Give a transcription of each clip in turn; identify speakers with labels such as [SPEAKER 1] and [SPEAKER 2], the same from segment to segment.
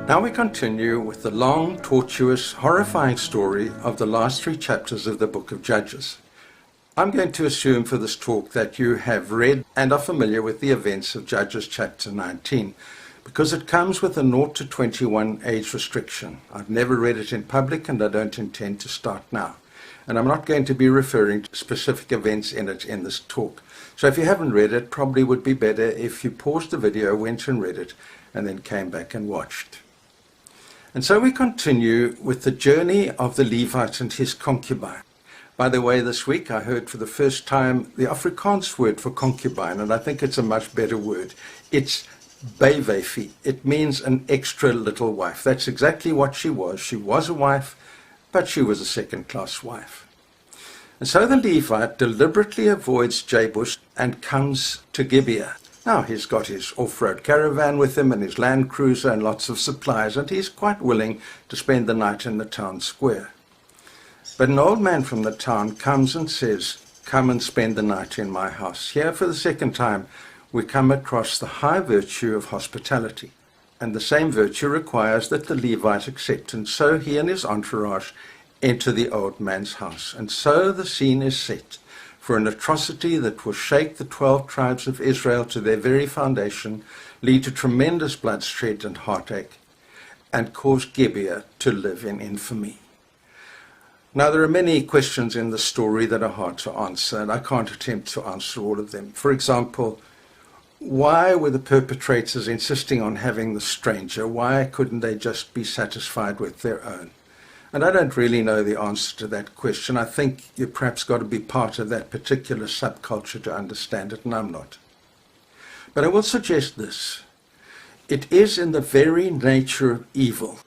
[SPEAKER 1] Now we continue with the long, tortuous, horrifying story of the last 3 chapters of the book of Judges. I'm going to assume for this talk that you have read and are familiar with the events of Judges chapter 19, because it comes with a 0 to 21 age restriction. I've never read it in public and I don't intend to start now. And I'm not going to be referring to specific events in it in this talk. So if you haven't read it, probably would be better if you paused the video, went and read it, and then came back and watched. And so we continue with the journey of the Levite and his concubine. By the way, this week I heard for the first time the Afrikaans word for concubine, and I think it's a much better word. It's paved. It means an extra little wife. That's exactly what she was. She was a wife, but she was a second-class wife. And so the Levite deliberately avoids Jabesh and comes to Gibeah. Now, he's got his off-road caravan with him and his Land Cruiser and lots of supplies, and he's quite willing to spend the night in the town square. But an old man from the town comes and says, "Come and spend the night in my house." Here, for the second time, we come across the high virtue of hospitality. And the same virtue requires that the Levite accept, and so he and his entourage enter the old man's house. And so the scene is set for an atrocity that will shake the 12 tribes of Israel to their very foundation, lead to tremendous bloodshed and heartache, and cause Gibeah to live in infamy. Now, there are many questions in the story that are hard to answer, and I can't attempt to answer all of them. For example, why were the perpetrators insisting on having the stranger? Why couldn't they just be satisfied with their own? And I don't really know the answer to that question. I think you perhaps got to be part of that particular subculture to understand it, and I'm not. But I will suggest this. It is in the very nature of evil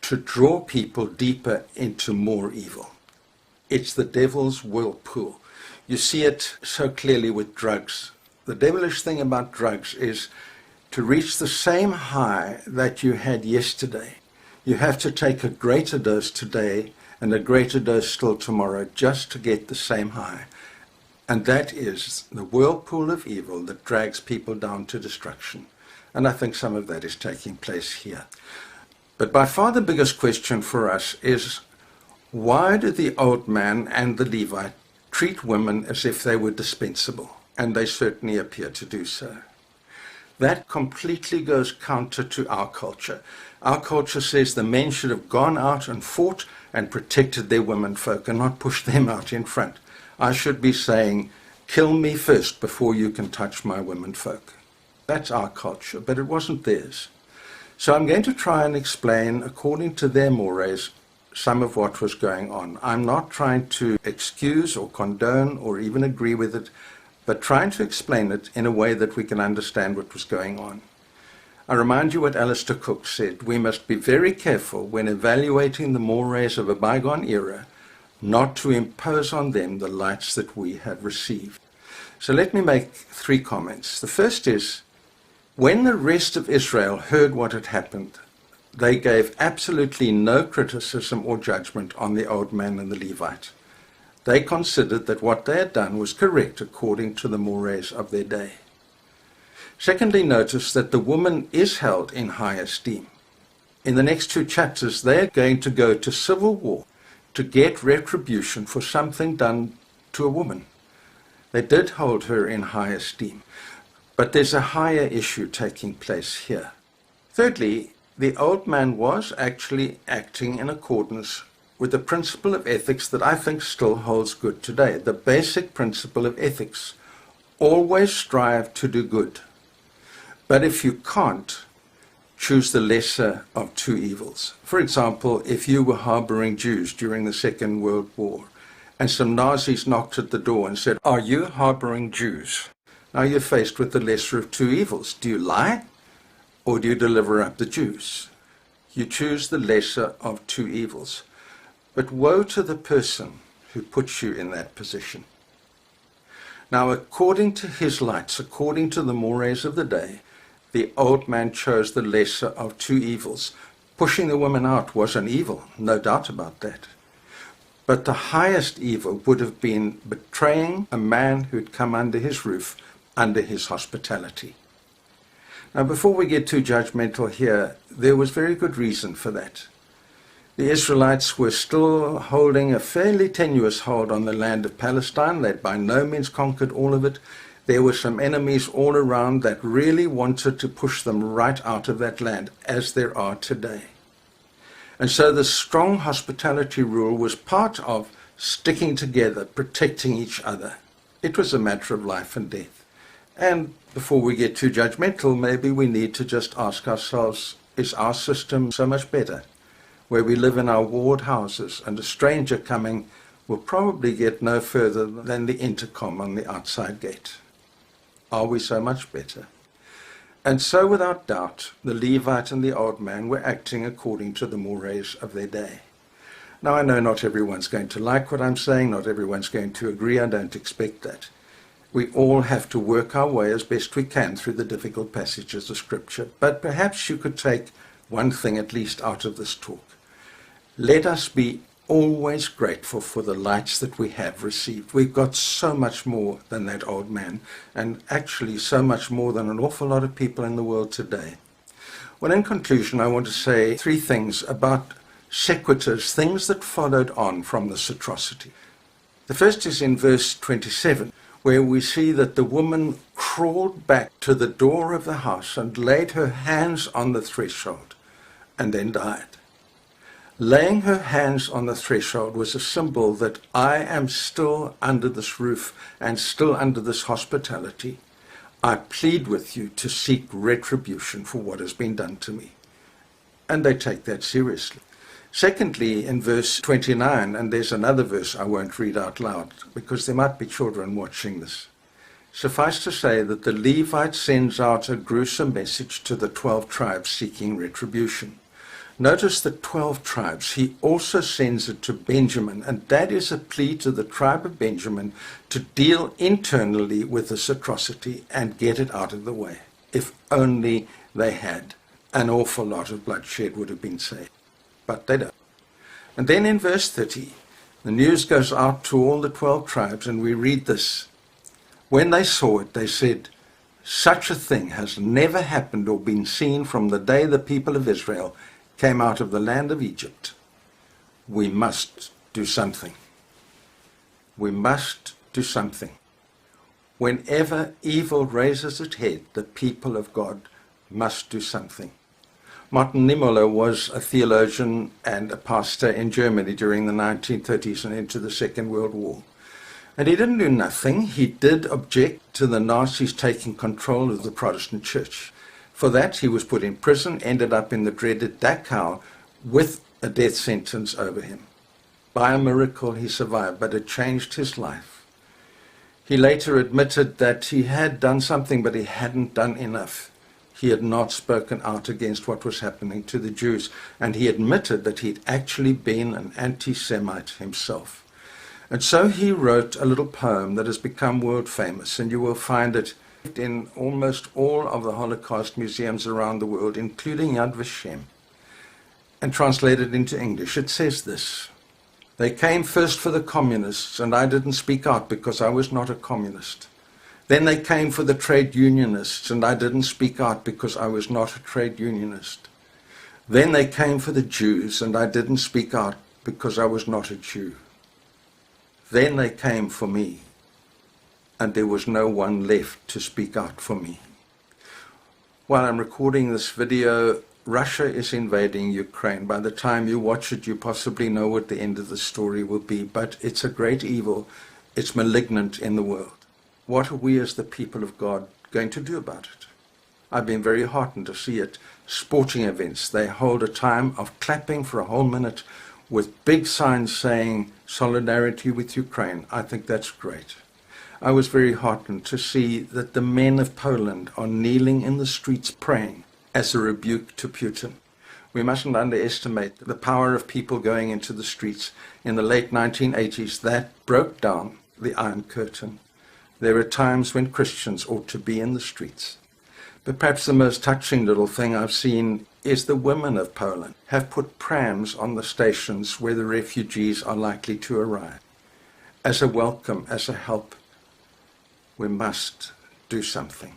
[SPEAKER 1] to draw people deeper into more evil. It's the devil's whirlpool. You see it so clearly with drugs. The devilish thing about drugs is to reach the same high that you had yesterday. You have to take a greater dose today and a greater dose still tomorrow just to get the same high. And that is the whirlpool of evil that drags people down to destruction. And I think some of that is taking place here. But by far the biggest question for us is, why do the old man and the Levite treat women as if they were dispensable? And they certainly appear to do so. That completely goes counter to our culture. Our culture says the men should have gone out and fought and protected their womenfolk and not pushed them out in front. I should be saying, kill me first before you can touch my womenfolk. That's our culture, but it wasn't theirs. So I'm going to try and explain, according to their mores, some of what was going on. I'm not trying to excuse or condone or even agree with it, but trying to explain it in a way that we can understand what was going on. I remind you what Alistair Cook said: we must be very careful when evaluating the mores of a bygone era, not to impose on them the lights that we have received. So let me make 3 comments. The first is, when the rest of Israel heard what had happened, they gave absolutely no criticism or judgment on the old man and the Levite. They considered that what they had done was correct according to the mores of their day. Secondly, notice that the woman is held in high esteem. In the next 2 chapters, they are going to go to civil war to get retribution for something done to a woman. They did hold her in high esteem. But there's a higher issue taking place here. Thirdly, the old man was actually acting in accordance with the principle of ethics that I think still holds good today. The basic principle of ethics: always strive to do good. But if you can't, choose the lesser of 2 evils. For example, if you were harboring Jews during the Second World War, and some Nazis knocked at the door and said, "Are you harboring Jews?" Now you're faced with the lesser of 2 evils. Do you lie, or do you deliver up the Jews? You choose the lesser of 2 evils. But woe to the person who puts you in that position. Now, according to his lights, according to the mores of the day, the old man chose the lesser of 2 evils. Pushing the woman out was an evil, no doubt about that. But the highest evil would have been betraying a man who'd come under his roof, under his hospitality. Now, before we get too judgmental here, there was very good reason for that. The Israelites were still holding a fairly tenuous hold on the land of Palestine. They'd by no means conquered all of it. There were some enemies all around that really wanted to push them right out of that land, as there are today. And so the strong hospitality rule was part of sticking together, protecting each other. It was a matter of life and death. And before we get too judgmental, maybe we need to just ask ourselves, is our system so much better? Where we live in our ward houses and a stranger coming will probably get no further than the intercom on the outside gate. Are we so much better? And so without doubt, the Levite and the old man were acting according to the mores of their day. Now I know not everyone's going to like what I'm saying, not everyone's going to agree, I don't expect that. We all have to work our way as best we can through the difficult passages of Scripture. But perhaps you could take one thing at least out of this talk. Let us be always grateful for the lights that we have received. We've got so much more than that old man, and actually so much more than an awful lot of people in the world today. Well, in conclusion, I want to say three things about sequiturs, things that followed on from this atrocity. The first is in verse 27, where we see that the woman crawled back to the door of the house and laid her hands on the threshold and then died. Laying her hands on the threshold was a symbol that I am still under this roof and still under this hospitality. I plead with you to seek retribution for what has been done to me. And they take that seriously. Secondly, in verse 29, and there's another verse I won't read out loud because there might be children watching this. Suffice to say that the Levite sends out a gruesome message to the 12 tribes seeking retribution. Notice the 12 tribes. He also sends it to Benjamin, and that is a plea to the tribe of Benjamin to deal internally with this atrocity and get it out of the way. If only they had, an awful lot of bloodshed would have been saved. But they don't. And then in verse 30, the news goes out to all the 12 tribes, and we read this. When they saw it, they said, such a thing has never happened or been seen from the day the people of Israel came out of the land of Egypt. We must do something. We must do something. Whenever evil raises its head, the people of God must do something. Martin Niemöller was a theologian and a pastor in Germany during the 1930s and into the Second World War. And he didn't do nothing. He did object to the Nazis taking control of the Protestant church. For that, he was put in prison, ended up in the dreaded Dachau with a death sentence over him. By a miracle, he survived, but it changed his life. He later admitted that he had done something, but he hadn't done enough. He had not spoken out against what was happening to the Jews, and he admitted that he'd actually been an anti-Semite himself. And so he wrote a little poem that has become world famous, and you will find it in almost all of the Holocaust museums around the world, including Yad Vashem, and translated into English. It says this: they came first for the communists, and I didn't speak out because I was not a communist. Then they came for the trade unionists, and I didn't speak out because I was not a trade unionist. Then they came for the Jews, and I didn't speak out because I was not a Jew. Then they came for me, and there was no one left to speak out for me. While I'm recording this video, Russia is invading Ukraine. By the time you watch it, you possibly know what the end of the story will be, but it's a great evil. It's malignant in the world. What are we as the people of God going to do about it? I've been very heartened to see at sporting events. They hold a time of clapping for a whole minute with big signs saying solidarity with Ukraine. I think that's great. I was very heartened to see that the men of Poland are kneeling in the streets praying as a rebuke to Putin. We mustn't underestimate the power of people going into the streets. In the late 1980s, that broke down the Iron Curtain. There are times when Christians ought to be in the streets. But perhaps the most touching little thing I've seen is the women of Poland have put prams on the stations where the refugees are likely to arrive. As a welcome, as a help, we must do something.